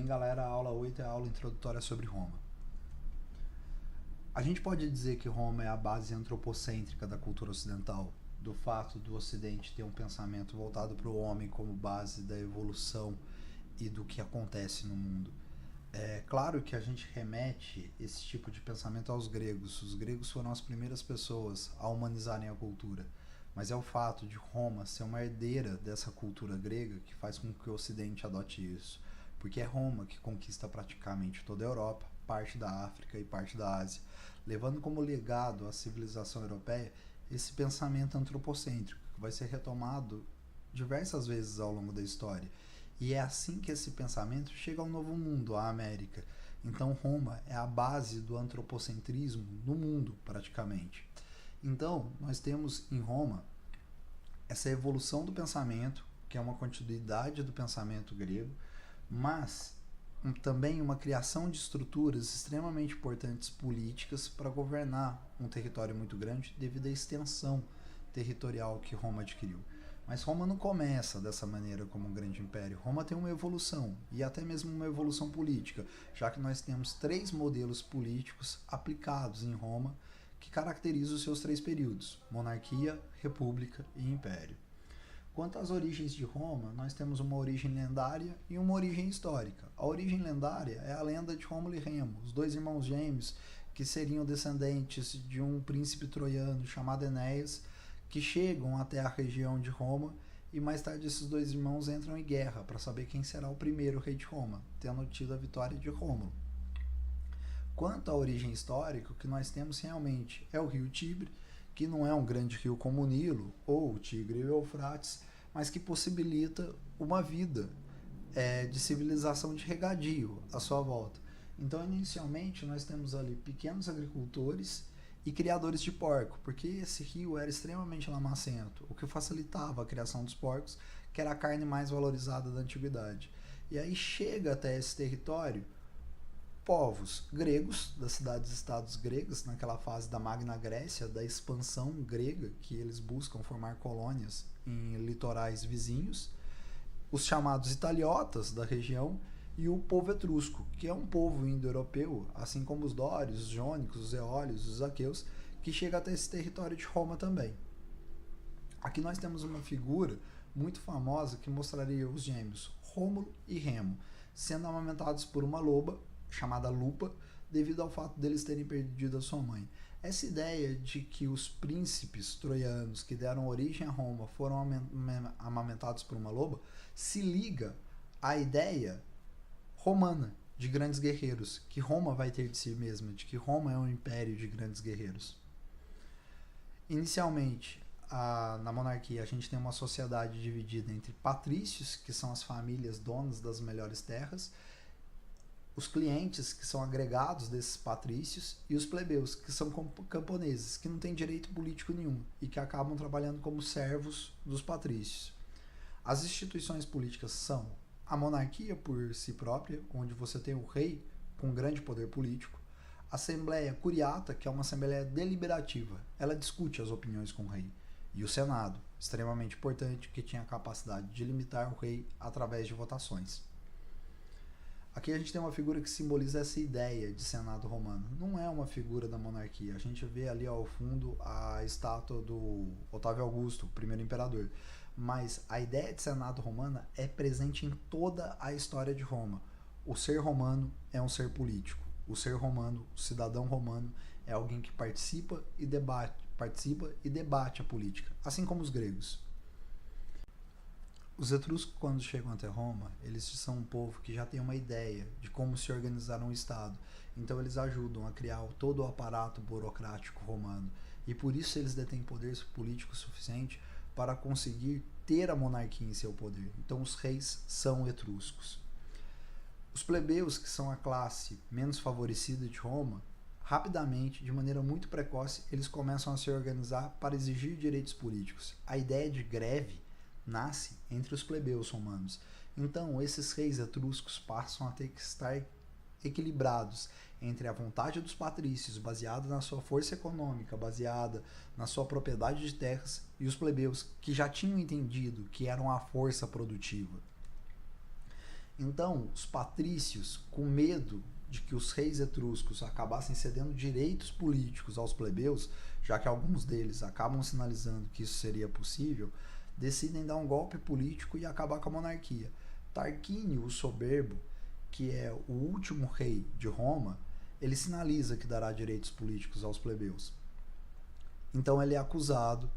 bem, galera? A aula 8 é a aula introdutória sobre Roma. A gente pode dizer que Roma é a base antropocêntrica da cultura ocidental, do fato do Ocidente ter um pensamento voltado para o homem como base da evolução e do que acontece no mundo. É claro que a gente remete esse tipo de pensamento aos gregos. Os gregos foram as primeiras pessoas a humanizarem a cultura. Mas é o fato de Roma ser uma herdeira dessa cultura grega que faz com que o Ocidente adote isso. Porque é Roma que conquista praticamente toda a Europa, parte da África e parte da Ásia, levando como legado à civilização europeia esse pensamento antropocêntrico, que vai ser retomado diversas vezes ao longo da história. E é assim que esse pensamento chega ao Novo Mundo, à América. Então Roma é a base do antropocentrismo no mundo, praticamente. Então, nós temos em Roma essa evolução do pensamento, que é uma continuidade do pensamento grego, mas também uma criação de estruturas extremamente importantes políticas para governar um território muito grande devido à extensão territorial que Roma adquiriu. Mas Roma não começa dessa maneira como um grande império. Roma tem uma evolução, e até mesmo uma evolução política, já que nós temos 3 modelos políticos aplicados em Roma que caracterizam os seus 3 períodos: monarquia, república e império. Quanto às origens de Roma, nós temos uma origem lendária e uma origem histórica. A origem lendária é a lenda de Rômulo e Remo, os 2 irmãos gêmeos que seriam descendentes de um príncipe troiano chamado Enéas, que chegam até a região de Roma, e mais tarde esses 2 irmãos entram em guerra para saber quem será o primeiro rei de Roma, tendo tido a vitória de Rômulo. Quanto à origem histórica, o que nós temos realmente é o rio Tibre, que não é um grande rio como o Nilo, ou o Tigre e o Eufrates, mas que possibilita uma vida de civilização de regadio à sua volta. Então, inicialmente, nós temos ali pequenos agricultores e criadores de porco, porque esse rio era extremamente lamacento, o que facilitava a criação dos porcos, que era a carne mais valorizada da antiguidade. E aí chega até esse território povos gregos, das cidades-estados gregas, naquela fase da Magna Grécia, da expansão grega, que eles buscam formar colônias em litorais vizinhos, os chamados italiotas da região, e o povo etrusco, que é um povo indo-europeu, assim como os dórios, os jônicos, os eólios, os aqueus, que chega até esse território de Roma também. Aqui nós temos uma figura muito famosa que mostraria os gêmeos Rômulo e Remo sendo amamentados por uma loba chamada Lupa, devido ao fato deles terem perdido a sua mãe. Essa ideia de que os príncipes troianos que deram origem a Roma foram amamentados por uma loba se liga à ideia romana de grandes guerreiros, que Roma vai ter de si mesma, de que Roma é um império de grandes guerreiros. Inicialmente, na monarquia, a gente tem uma sociedade dividida entre patrícios, que são as famílias donas das melhores terras, os clientes, que são agregados desses patrícios, e os plebeus, que são camponeses, que não têm direito político nenhum e que acabam trabalhando como servos dos patrícios. As instituições políticas são a monarquia por si própria, onde você tem o rei com grande poder político, a Assembleia Curiata, que é uma assembleia deliberativa, ela discute as opiniões com o rei, e o Senado, extremamente importante, que tinha a capacidade de limitar o rei através de votações. Aqui a gente tem uma figura que simboliza essa ideia de Senado romano. Não é uma figura da monarquia. A gente vê ali ao fundo a estátua do Otávio Augusto, o primeiro imperador. Mas a ideia de Senado romano é presente em toda a história de Roma. O ser romano é um ser político. O ser romano, o cidadão romano, é alguém que participa e debate a política, assim como os gregos. Os etruscos, quando chegam até Roma, eles são um povo que já tem uma ideia de como se organizar um Estado. Então eles ajudam a criar todo o aparato burocrático romano. E por isso eles detêm poder político suficiente para conseguir ter a monarquia em seu poder. Então os reis são etruscos. Os plebeus, que são a classe menos favorecida de Roma, rapidamente, de maneira muito precoce, eles começam a se organizar para exigir direitos políticos. A ideia de greve nasce entre os plebeus romanos. Então, esses reis etruscos passam a ter que estar equilibrados entre a vontade dos patrícios, baseada na sua força econômica, baseada na sua propriedade de terras, e os plebeus, que já tinham entendido que eram a força produtiva. Então, os patrícios, com medo de que os reis etruscos acabassem cedendo direitos políticos aos plebeus, já que alguns deles acabam sinalizando que isso seria possível, decidem dar um golpe político e acabar com a monarquia. Tarquínio, o Soberbo, que é o último rei de Roma, ele sinaliza que dará direitos políticos aos plebeus. Então ele é acusado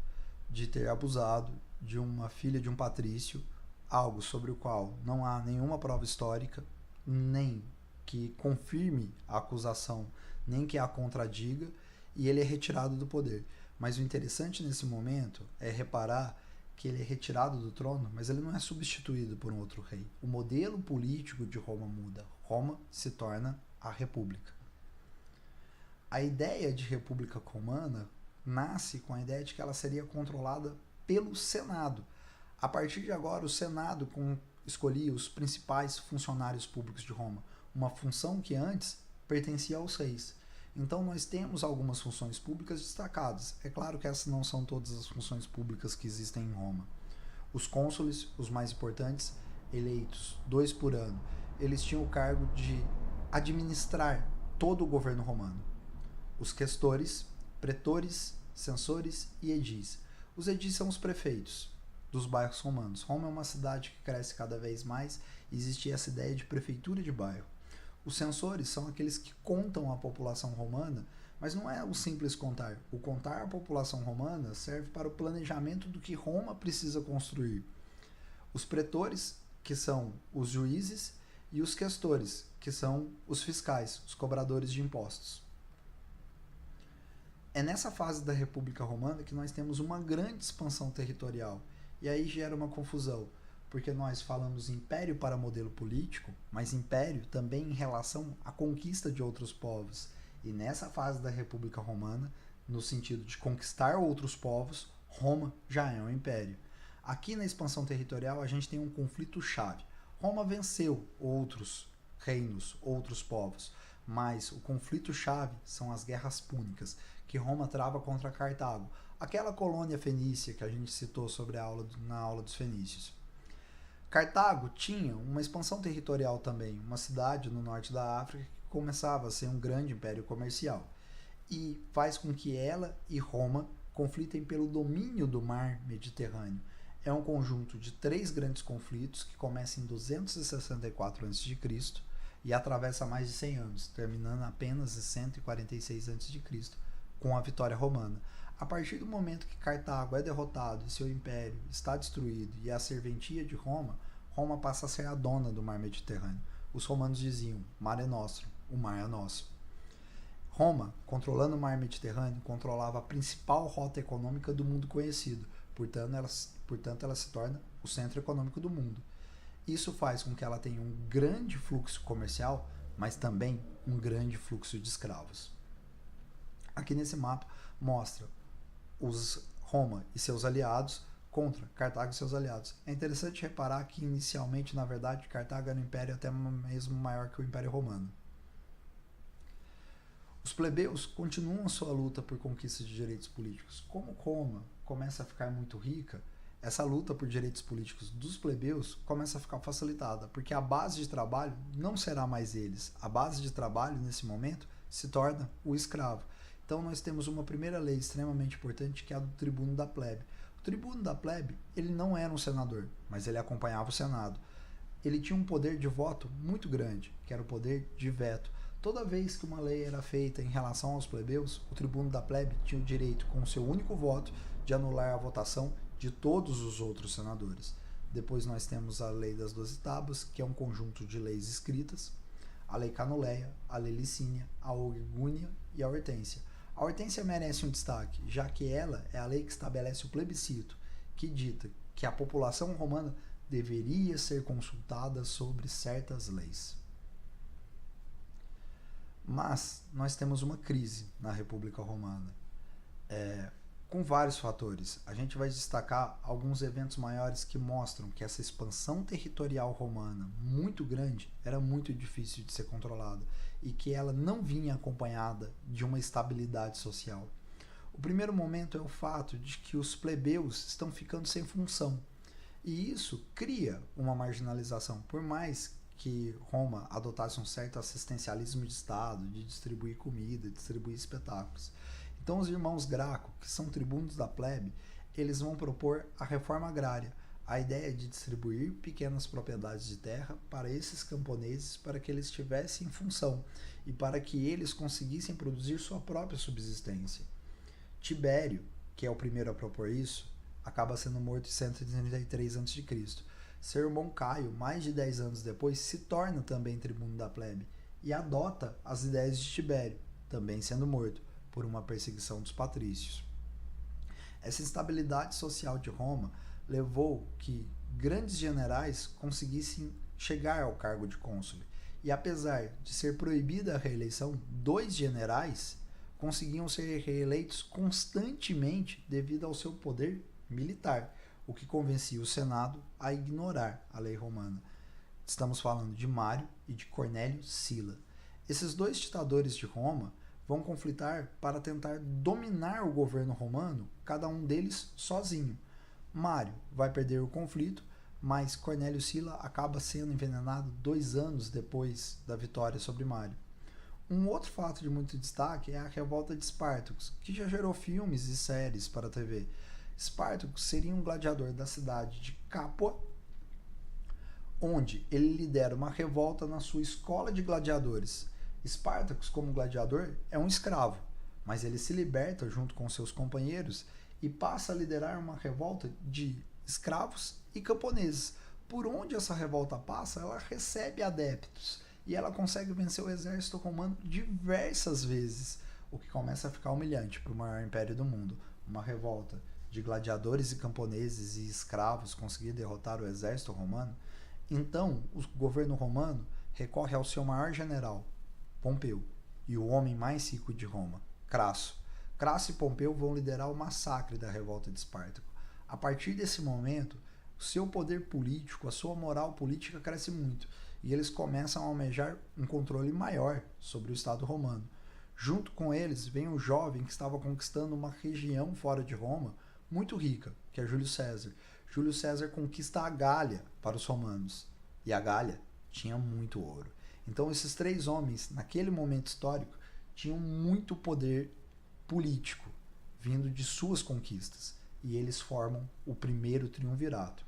de ter abusado de uma filha de um patrício, algo sobre o qual não há nenhuma prova histórica, nem que confirme a acusação, nem que a contradiga, e ele é retirado do poder. Mas o interessante nesse momento é reparar que ele é retirado do trono, mas ele não é substituído por um outro rei. O modelo político de Roma muda. Roma se torna a república. A ideia de república romana nasce com a ideia de que ela seria controlada pelo Senado. A partir de agora, o Senado escolhia os principais funcionários públicos de Roma, uma função que antes pertencia aos reis. Então nós temos algumas funções públicas destacadas. É claro que essas não são todas as funções públicas que existem em Roma. Os cônsules, os mais importantes, eleitos 2 por ano, eles tinham o cargo de administrar todo o governo romano. Os questores, pretores, censores e edis. Os edis são os prefeitos dos bairros romanos. Roma é uma cidade que cresce cada vez mais e existe essa ideia de prefeitura de bairro. Os censores são aqueles que contam a população romana, mas não é o simples contar. O contar a população romana serve para o planejamento do que Roma precisa construir. Os pretores, que são os juízes, e os questores, que são os fiscais, os cobradores de impostos. É nessa fase da República Romana que nós temos uma grande expansão territorial. E aí gera uma confusão, porque nós falamos império para modelo político, mas império também em relação à conquista de outros povos. E nessa fase da República Romana, no sentido de conquistar outros povos, Roma já é um império. Aqui na expansão territorial a gente tem um conflito-chave. Roma venceu outros reinos, outros povos, mas o conflito-chave são as guerras púnicas, que Roma trava contra Cartago, aquela colônia fenícia que a gente citou na aula dos fenícios. Cartago tinha uma expansão territorial também, uma cidade no norte da África que começava a ser um grande império comercial, e faz com que ela e Roma conflitem pelo domínio do mar Mediterrâneo. É um conjunto de 3 grandes conflitos que começam em 264 a.C. e atravessa mais de 100 anos, terminando apenas em 146 a.C., com a vitória romana. A partir do momento que Cartago é derrotado e seu império está destruído e a serventia de Roma, Roma passa a ser a dona do mar Mediterrâneo. Os romanos diziam, mare nostrum, o mar é nosso. Roma, controlando o mar Mediterrâneo, controlava a principal rota econômica do mundo conhecido, portanto ela se torna o centro econômico do mundo. Isso faz com que ela tenha um grande fluxo comercial, mas também um grande fluxo de escravos. Aqui nesse mapa mostra os Roma e seus aliados contra Cartago e seus aliados. É interessante reparar que inicialmente, na verdade, Cartago era um império até mesmo maior que o Império Romano. Os plebeus continuam sua luta por conquista de direitos políticos. Como Roma começa a ficar muito rica, essa luta por direitos políticos dos plebeus começa a ficar facilitada, porque a base de trabalho não será mais eles. A base de trabalho, nesse momento, se torna o escravo. Então nós temos uma primeira lei extremamente importante, que é a do tribuno da plebe. O tribuno da plebe, ele não era um senador, mas ele acompanhava o Senado. Ele tinha um poder de voto muito grande, que era o poder de veto. Toda vez que uma lei era feita em relação aos plebeus, o tribuno da plebe tinha o direito, com o seu único voto, de anular a votação de todos os outros senadores. Depois nós temos a Lei das 12 Tábuas, que é um conjunto de leis escritas, a Lei Canuleia, a Lei Licínia, a Orgúnia e a Hortência. A Hortência merece um destaque, já que ela é a lei que estabelece o plebiscito, que dita que a população romana deveria ser consultada sobre certas leis. Mas nós temos uma crise na República Romana, com vários fatores. A gente vai destacar alguns eventos maiores que mostram que essa expansão territorial romana muito grande era muito difícil de ser controlada e que ela não vinha acompanhada de uma estabilidade social. O primeiro momento é o fato de que os plebeus estão ficando sem função, e isso cria uma marginalização. Por mais que Roma adotasse um certo assistencialismo de Estado, de distribuir comida, distribuir espetáculos. Então os irmãos Graco, que são tribunos da plebe, eles vão propor a reforma agrária, a ideia de distribuir pequenas propriedades de terra para esses camponeses para que eles tivessem função e para que eles conseguissem produzir sua própria subsistência. Tibério, que é o primeiro a propor isso, acaba sendo morto em 133 a.C. Seu irmão Caio, mais de 10 anos depois, se torna também tribuno da plebe e adota as ideias de Tibério, também sendo morto por uma perseguição dos patrícios. Essa instabilidade social de Roma levou que grandes generais conseguissem chegar ao cargo de cônsul. E apesar de ser proibida a reeleição, 2 generais conseguiam ser reeleitos constantemente devido ao seu poder militar, o que convencia o Senado a ignorar a lei romana. Estamos falando de Mário e de Cornélio Sila. Esses 2 ditadores de Roma vão conflitar para tentar dominar o governo romano, cada um deles sozinho. Mário vai perder o conflito, mas Cornélio Sila acaba sendo envenenado 2 anos depois da vitória sobre Mário. Um outro fato de muito destaque é a revolta de Espartacus, que já gerou filmes e séries para a TV. Espartacus seria um gladiador da cidade de Capua, onde ele lidera uma revolta na sua escola de gladiadores. Espartacus, como gladiador, é um escravo, mas ele se liberta junto com seus companheiros e passa a liderar uma revolta de escravos e camponeses. Por onde essa revolta passa, ela recebe adeptos e ela consegue vencer o exército romano diversas vezes, o que começa a ficar humilhante para o maior império do mundo. Uma revolta de gladiadores e camponeses e escravos conseguir derrotar o exército romano. Então, o governo romano recorre ao seu maior general, Pompeu, e o homem mais rico de Roma, Crasso. Crasso e Pompeu vão liderar o massacre da revolta de Espartaco. A partir desse momento, o seu poder político, a sua moral política cresce muito, e eles começam a almejar um controle maior sobre o Estado romano. Junto com eles vem um jovem que estava conquistando uma região fora de Roma muito rica, que é Júlio César. Júlio César conquista a Gália para os romanos, e a Gália tinha muito ouro. Então esses 3 homens, naquele momento histórico, tinham muito poder político vindo de suas conquistas, e eles formam o primeiro triunvirato.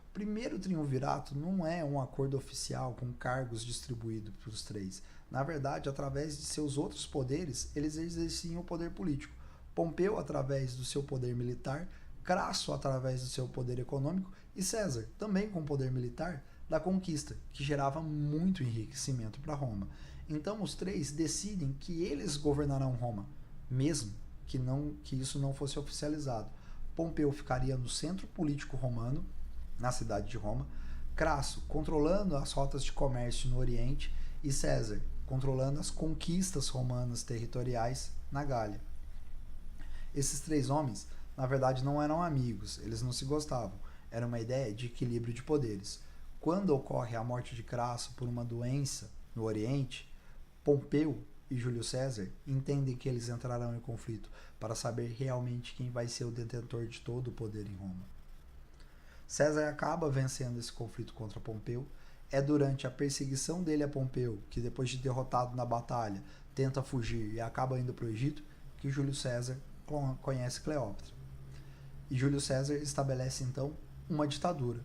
O primeiro triunvirato não é um acordo oficial com cargos distribuídos para os 3. Na verdade, através de seus outros poderes, eles exerciam o poder político. Pompeu através do seu poder militar, Crasso através do seu poder econômico e César, também com poder militar, da conquista, que gerava muito enriquecimento para Roma. Então os 3 decidem que eles governarão Roma, mesmo que isso não fosse oficializado. Pompeu ficaria no centro político romano, na cidade de Roma, Crasso controlando as rotas de comércio no Oriente e César controlando as conquistas romanas territoriais na Gália. Esses 3 homens, na verdade, não eram amigos, eles não se gostavam, era uma ideia de equilíbrio de poderes. Quando ocorre a morte de Crasso por uma doença no Oriente, Pompeu e Júlio César entendem que eles entrarão em conflito para saber realmente quem vai ser o detentor de todo o poder em Roma. César acaba vencendo esse conflito contra Pompeu. É durante a perseguição dele a Pompeu, que depois de derrotado na batalha, tenta fugir e acaba indo para o Egito, que Júlio César conhece Cleópatra. E Júlio César estabelece então uma ditadura.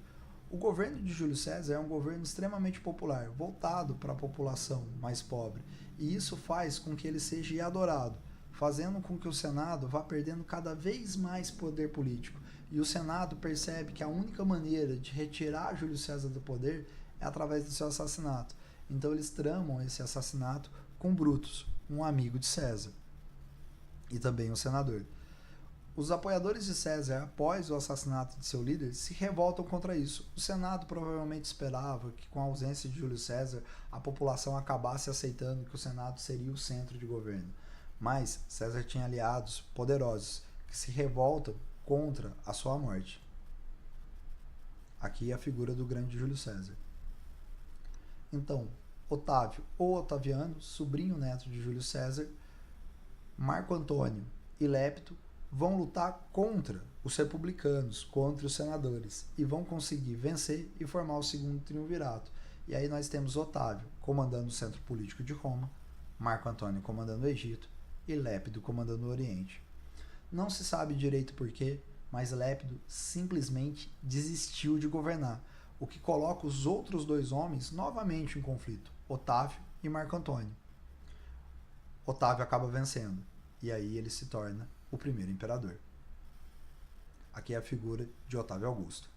O governo de Júlio César é um governo extremamente popular, voltado para a população mais pobre, e isso faz com que ele seja adorado, fazendo com que o Senado vá perdendo cada vez mais poder político. E o Senado percebe que a única maneira de retirar Júlio César do poder é através do seu assassinato. Então eles tramam esse assassinato com Brutus, um amigo de César, e também um senador. Os apoiadores de César, após o assassinato de seu líder, se revoltam contra isso. O Senado provavelmente esperava que, com a ausência de Júlio César, a população acabasse aceitando que o Senado seria o centro de governo. Mas César tinha aliados poderosos que se revoltam contra a sua morte. Aqui é a figura do grande Júlio César. Então, Otávio ou Otaviano, sobrinho neto de Júlio César, Marco Antônio e Lépito vão lutar contra os republicanos, contra os senadores, e vão conseguir vencer e formar o segundo triunvirato, E aí nós temos Otávio comandando o centro político de Roma, Marco Antônio comandando o Egito e Lépido comandando o Oriente. Não se sabe direito porquê, mas Lépido simplesmente desistiu de governar, o que coloca os outros dois homens novamente em conflito, Otávio e Marco Antônio. Otávio acaba vencendo, e aí ele se torna o primeiro imperador. Aqui é a figura de Otávio Augusto.